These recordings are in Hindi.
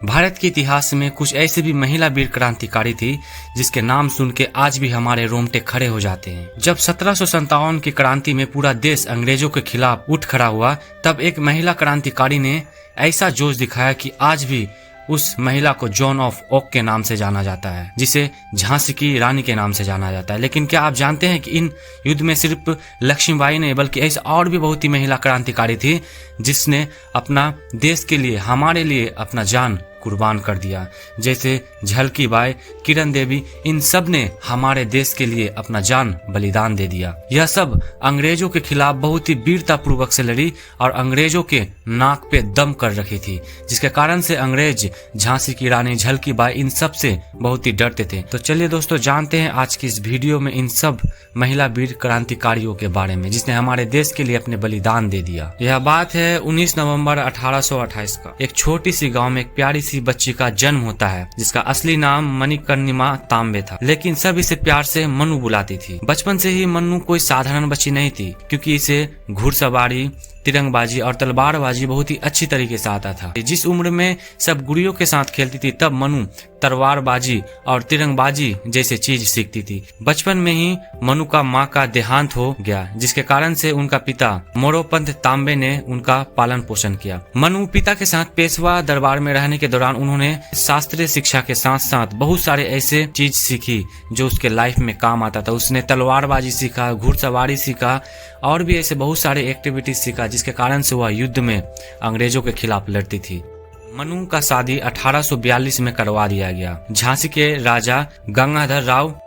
भारत के इतिहास में कुछ ऐसी भी महिला वीर क्रांतिकारी थी जिसके नाम सुन के आज भी हमारे रोंगटे खड़े हो जाते हैं। जब 1757 की क्रांति में पूरा देश अंग्रेजों के खिलाफ उठ खड़ा हुआ, तब एक महिला क्रांतिकारी ने ऐसा जोश दिखाया कि आज भी उस महिला को जॉन ऑफ ओक के नाम से जाना जाता है, जिसे झांसी की रानी के नाम से जाना जाता है। लेकिन क्या आप जानते हैं कि इन युद्ध में सिर्फ लक्ष्मीबाई ने बल्कि ऐसे और भी बहुत ही महिला क्रांतिकारी थी जिसने अपना देश के लिए, हमारे लिए अपना जान कुर्बान कर दिया। जैसे झलकी बाई, किरण देवी, इन सब ने हमारे देश के लिए अपना जान बलिदान दे दिया। यह सब अंग्रेजों के खिलाफ बहुत ही वीरता पूर्वक से लड़ी और अंग्रेजों के नाक पे दम कर रखी थी, जिसके कारण से अंग्रेज झांसी की रानी, झलकी बाई, इन सब से बहुत ही डरते थे। तो चलिए दोस्तों, जानते हैं आज की इस वीडियो में इन सब महिला वीर क्रांतिकारियों के बारे में जिसने हमारे देश के लिए अपने बलिदान दे दिया। यह बात है 19 नवंबर 1828 का। एक छोटी सी गाँव में एक प्यारी सी बच्ची का जन्म होता है जिसका असली नाम मणिकर्णिमा तांबे था, लेकिन सब इसे प्यार से मनु बुलाती थी। बचपन से ही मनु कोई साधारण बच्ची नहीं थी, क्योंकि इसे घुड़सवारी, तिरंगबाजी और तलवारबाजी बहुत ही अच्छी तरीके से आता था। जिस उम्र में सब गुड़ियों के साथ खेलती थी, तब मनु तलवारबाजी और तिरंगबाजी जैसे चीज सीखती थी। बचपन में ही मनु का माँ का देहांत हो गया, जिसके कारण से उनका पिता मोरोपंत तांबे ने उनका पालन पोषण किया। मनु पिता के साथ पेशवा दरबार में रहने के दौरान उन्होंने शास्त्रीय शिक्षा के साथ साथ बहुत सारे ऐसे चीज सीखी जो उसके लाइफ में काम आता था। उसने तलवारबाजी सीखा, घुड़सवारी सीखा और भी ऐसे बहुत सारे एक्टिविटीज सीखा, जिसके कारण से वह युद्ध में अंग्रेजों के खिलाफ लड़ती थी। मनु का शादी 1842 में करवा दिया गया झांसी के राजा गंगाधर राव।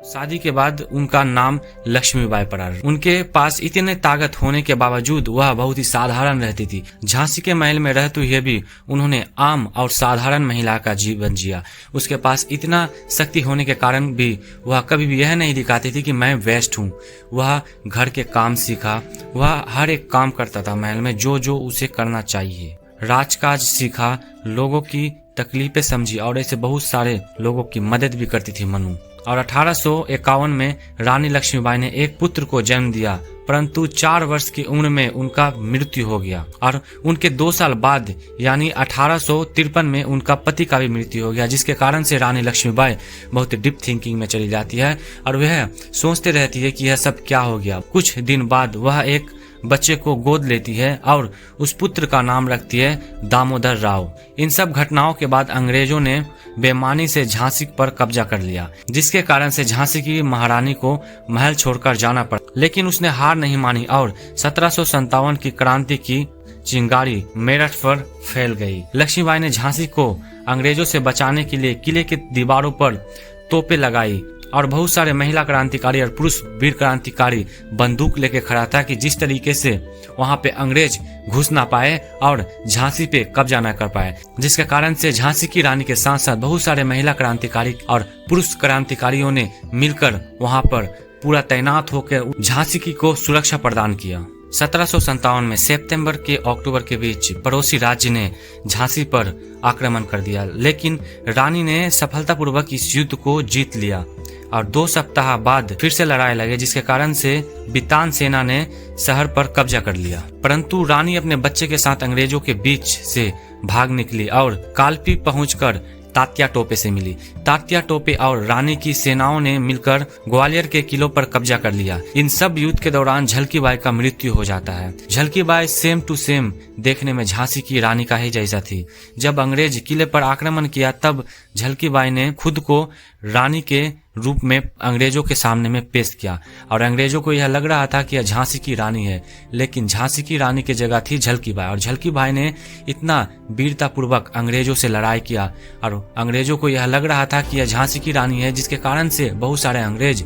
शादी के बाद उनका नाम लक्ष्मीबाई पड़ा। उनके पास इतने ताकत होने के बावजूद वह बहुत ही साधारण रहती थी। झांसी के महल में रहते हुए भी उन्होंने आम और साधारण महिला का जीवन जिया। उसके पास इतना शक्ति होने के कारण भी वह कभी भी यह नहीं दिखाती थी कि मैं वेस्ट हूँ। वह घर के काम सीखा, वह हर एक काम करता था महल में जो जो उसे करना चाहिए। राजकाज सीखा, लोगों की तकलीफें समझी और ऐसे बहुत सारे लोगों की मदद भी करती थी मनु। और 1851 में रानी लक्ष्मीबाई ने एक पुत्र को जन्म दिया, परंतु 4 वर्ष की उम्र में उनका मृत्यु हो गया। और उनके 2 साल बाद यानी 1853 में उनका पति का भी मृत्यु हो गया, जिसके कारण से रानी लक्ष्मीबाई बहुत डीप थिंकिंग में चली जाती है और वह सोचते रहती है कि यह सब क्या हो गया। कुछ दिन बाद वह एक बच्चे को गोद लेती है और उस पुत्र का नाम रखती है दामोदर राव। इन सब घटनाओं के बाद अंग्रेजों ने बेईमानी से झांसी पर कब्जा कर लिया, जिसके कारण से झांसी की महारानी को महल छोड़कर जाना पड़ा। लेकिन उसने हार नहीं मानी और 1757 की क्रांति की चिंगारी मेरठ पर फैल गई। लक्ष्मीबाई ने झांसी को अंग्रेजों से बचाने के लिए किले की दीवारों पर तोपें लगाई और बहुत सारे महिला क्रांतिकारी और पुरुष वीर क्रांतिकारी बंदूक लेके खड़ा था कि जिस तरीके से वहां पे अंग्रेज घुस ना पाए और झांसी पे कब्जा ना कर पाए, जिसके कारण से झांसी की रानी के साथ साथ बहुत सारे महिला क्रांतिकारी और पुरुष क्रांतिकारियों ने मिलकर वहां पर पूरा तैनात होकर झांसी की को सुरक्षा प्रदान किया। 1757 में सितंबर के अक्टूबर के बीच पड़ोसी राज्य ने झांसी पर आक्रमण कर दिया, लेकिन रानी ने सफलतापूर्वक इस युद्ध को जीत लिया और 2 सप्ताह बाद फिर से लड़ाई लगे, जिसके कारण से बितान सेना ने शहर पर कब्जा कर लिया। परंतु रानी अपने बच्चे के साथ अंग्रेजों के बीच से भाग निकली और कालपी पहुंचकर तात्या टोपे से मिली। तात्या टोपे और रानी की सेनाओं ने मिलकर ग्वालियर के किलों पर कब्जा कर लिया। इन सब युद्ध के दौरान झलकी बाई का मृत्यु हो जाता है। झलकी बाई सेम टू सेम देखने में झांसी की रानी का ही जैसा थी। जब अंग्रेज किले पर आक्रमण किया, तब झलकी बाई ने खुद को रानी के रूप में अंग्रेजों के सामने में पेश किया और अंग्रेजों को यह लग रहा था कि यह झांसी की रानी है, लेकिन झांसी की रानी की जगह थी झलकी बाई। और झलकी बाई ने इतना वीरता पूर्वक अंग्रेजों से लड़ाई किया और अंग्रेजों को यह लग रहा था कि यह झांसी की रानी है, जिसके कारण से बहुत सारे अंग्रेज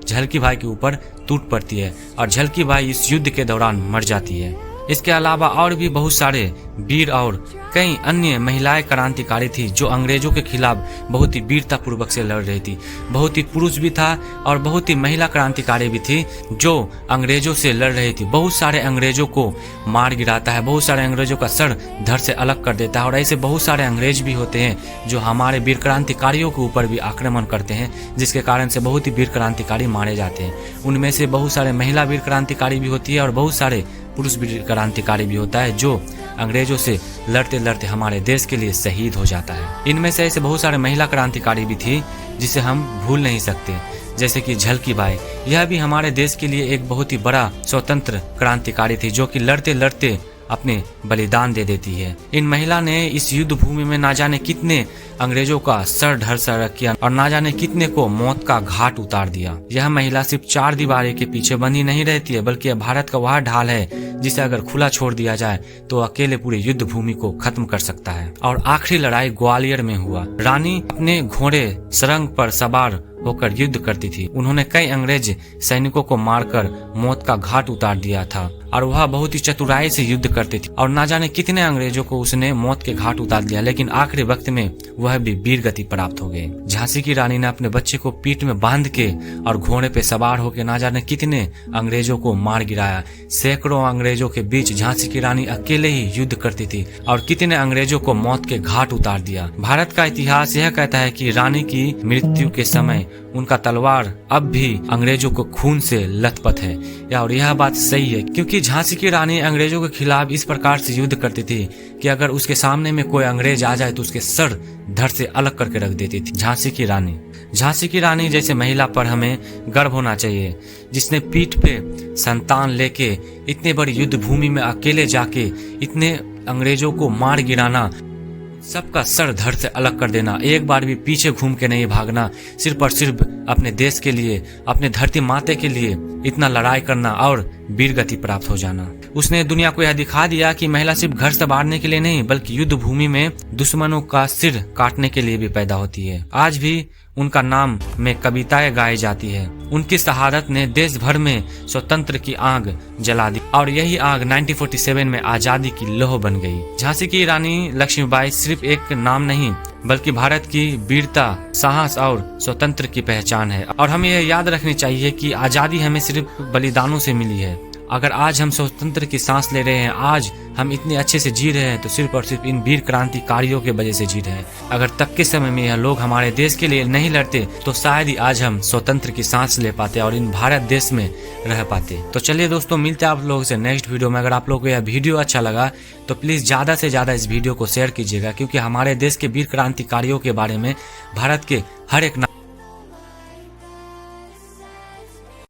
झलकी बाई के ऊपर टूट पड़ती है और झलकी बाई इस युद्ध के दौरान मर जाती है। इसके अलावा और भी बहुत सारे वीर और कई अन्य महिलाएं क्रांतिकारी थी जो अंग्रेजों के खिलाफ बहुत ही वीरता पूर्वक से लड़ रही थी। बहुत ही पुरुष भी था और बहुत ही महिला क्रांतिकारी भी थी जो अंग्रेजों से लड़ रही थी। बहुत सारे अंग्रेजों को मार गिराता है, बहुत सारे अंग्रेजों का सर धड़ से अलग कर देता है और ऐसे बहुत सारे अंग्रेज भी होते हैं जो हमारे वीर क्रांतिकारियों के ऊपर भी आक्रमण करते हैं, जिसके कारण से बहुत ही वीर क्रांतिकारी मारे जाते हैं। उनमें से बहुत सारे महिला वीर क्रांतिकारी भी होती है और बहुत सारे पुरुष वीर क्रांतिकारी भी होता है जो अंग्रेजों से लड़ते लड़ते हमारे देश के लिए शहीद हो जाता है। इनमें से ऐसे बहुत सारे महिला क्रांतिकारी भी थी जिसे हम भूल नहीं सकते, जैसे कि झलकी बाई। यह भी हमारे देश के लिए एक बहुत ही बड़ा स्वतंत्र क्रांतिकारी थी, जो कि लड़ते लड़ते अपने बलिदान दे देती है। इन महिला ने इस युद्ध भूमि में ना जाने कितने अंग्रेजों का सर धड़ सर किया और ना जाने कितने को मौत का घाट उतार दिया। यह महिला सिर्फ चार दीवारी के पीछे बंधी नहीं रहती है, बल्कि भारत का वह ढाल है जिसे अगर खुला छोड़ दिया जाए तो अकेले पूरे युद्ध भूमि को खत्म कर सकता है। और आखिरी लड़ाई ग्वालियर में हुआ। रानी अपने घोड़े सरंग पर सवार होकर युद्ध करती थी। उन्होंने कई अंग्रेज सैनिकों को मारकर मौत का घाट उतार दिया था और वह बहुत ही चतुराई से युद्ध करती थी और ना जाने कितने अंग्रेजों को उसने मौत के घाट उतार दिया, लेकिन आखिरी वक्त में वह भी वीर गति प्राप्त हो गए। झांसी की रानी ने अपने बच्चे को पीठ में बांध के और घोड़े पे सवार होकर ना जाने कितने अंग्रेजों को मार गिराया। सैकड़ों अंग्रेजों के बीच झांसी की रानी अकेले ही युद्ध करती थी और कितने अंग्रेजों को मौत के घाट उतार दिया। भारत का इतिहास यह कहता है कि रानी की मृत्यु के समय उनका तलवार अब भी अंग्रेजों को खून से लथपथ है। और यह बात सही है, क्योंकि झांसी की रानी अंग्रेजों के खिलाफ इस प्रकार से युद्ध करती थी कि अगर उसके सामने में कोई अंग्रेज आ जाए तो उसके सर धड़ से अलग करके रख देती थी। झांसी की रानी जैसे महिला पर हमें गर्व होना चाहिए, जिसने पीठ पे संतान लेके इतने बड़ी युद्ध भूमि में अकेले जाके इतने अंग्रेजों को मार गिराना, सबका सर धड़ से अलग कर देना, एक बार भी पीछे घूम के नहीं भागना, सिर्फ और सिर्फ अपने देश के लिए, अपने धरती माते के लिए इतना लड़ाई करना और वीर गति प्राप्त हो जाना। उसने दुनिया को यह दिखा दिया कि महिला सिर्फ घर संवारने के लिए नहीं, बल्कि युद्ध भूमि में दुश्मनों का सिर काटने के लिए भी पैदा होती है। आज भी उनका नाम में कविताएं गाई जाती है। उनकी शहादत ने देश भर में स्वतंत्र की आग जला दी और यही आग 1947 में आजादी की लौ बन गई। झांसी की रानी लक्ष्मीबाई सिर्फ एक नाम नहीं, बल्कि भारत की वीरता, साहस और स्वतंत्र की पहचान है। और हमें यह याद रखनी चाहिए कि आजादी हमें सिर्फ बलिदानों से मिली है। अगर आज हम स्वतंत्र की सांस ले रहे हैं, आज हम इतने अच्छे से जी रहे हैं, तो सिर्फ और सिर्फ इन वीर क्रांतिकारियों के वजह से जी रहे हैं। अगर तब के समय में यह लोग हमारे देश के लिए नहीं लड़ते तो शायद ही आज हम स्वतंत्र की सांस ले पाते और इन भारत देश में रह पाते। तो चलिए दोस्तों, मिलते हैं आप लोगों से नेक्स्ट वीडियो में। अगर आप लोगों को यह वीडियो अच्छा लगा तो प्लीज ज्यादा से ज्यादा इस वीडियो को शेयर कीजिएगा, क्योंकि हमारे देश के वीर क्रांतिकारियों के बारे में भारत के हर एक